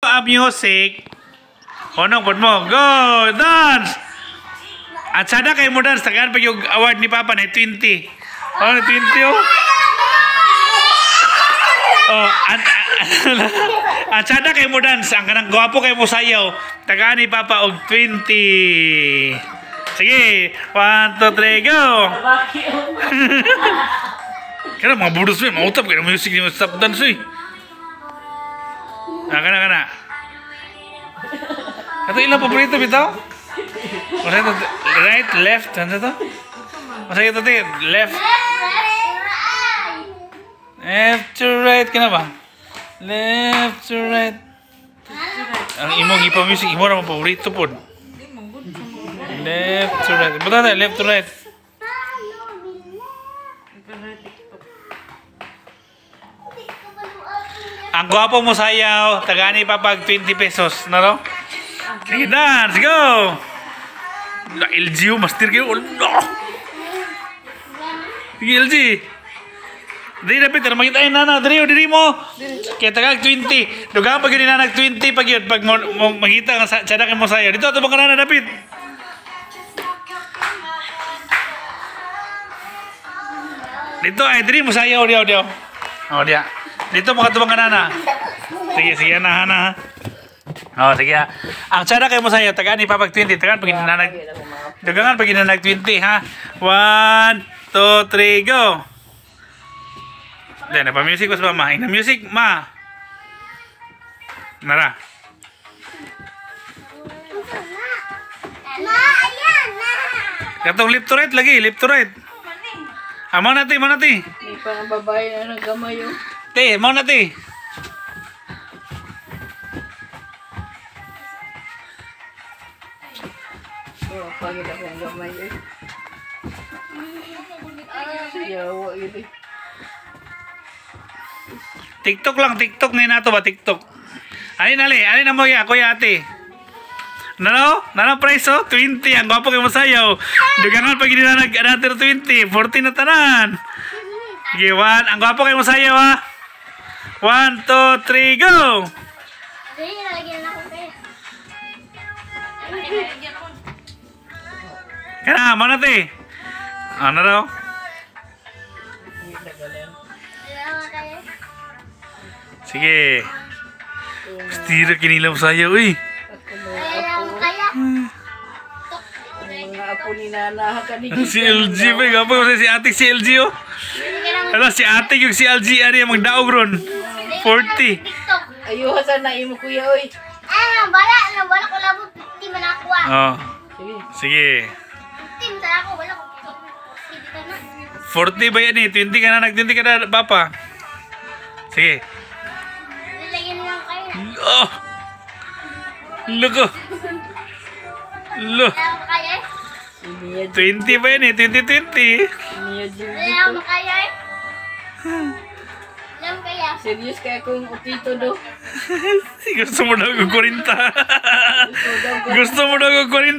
Music. Honong pun mo. Go! Dance! At sana kayo mo dance. Tagaan pa yung award ni Papa na 20. Oh, na 20 oh. Oh, at sana kayo mo dance. Ang kanang gwapo kayo mo sayaw. Tagaan ni Papa og 20. Sige. 1, 2, 3, go! Kaya mga budos mo, mautap kayo ng music ni stop dance eh. Kana. Ito ilang paborito bitaw? Masa ito right, left, ano ito? Masa ito left. Left to right, kena ba? Left to right. Ang imong ipa-music, imo na mga paborito po. Left to right. Buta na, left to right. Ang gwapo mo sayaw, tagani pa pag 20 pesos, naro? Sige, dance, go! La LG, mastir kayo, no! Sige, LG! Diri na, Peter, makita ay nana, diri mo! Kaya tagag 20, dugaan pag yun nag 20 pag yun, pag makita nga sadakin mo sayaw. Dito, ito bang nana, David? Dito, ay, diri mo sayaw, diyaw. Oh, diya. Dito mga tubang kanana. Sige na. Oh, sige. Ang tsada kayo mo sa'yo, tagaan ni Papag 20. Tagaan pag inanag. Dagangan pag inanag 20, ha? 1, 2, 3, go! Then, napa-music was ba, ma? Ina-music, ma! Nara. Ma, ayan na! Katong left to right lagi, left to right. Mau nanti. May pang babae na naggamay yun. Te, mau nanti. Oh, pagod akong gamay yun. Yawa yun. TikTok lang, TikTok ngayon na ito ba, TikTok. Alin na mo ya, kuya ate. Nano price oh, 20. Ang gwapo kayo masayaw. Dugangan pag hindi na another 20. 40 na tanan. Sige, 1. Ang gwapo kayo masayaw ha. 1, 2, 3, go! Kana, mana te? Ano raw? Sige. Pastira kinilaw sayaw eh. Si LG ba? Gapa ko si ate si LG oh. Ala si ate yung si LG ari magdaog ron. 40. Ayuha sana imo kuya oy. Bala ko labot di man ako. Oh. Sige. Tim sa ako wala ko. 40 ba yan eh? 20 ka na, nag-20 ka na, Papa. Sige. Lalagyan lang kayo. Oh! Loko! Lo! 20 ba yan eh? 2020. Alam mo kaya eh? Alam kaya? Serious kaya kung utito do. Gusto mo daw ko 40. Gusto mo daw ko 40.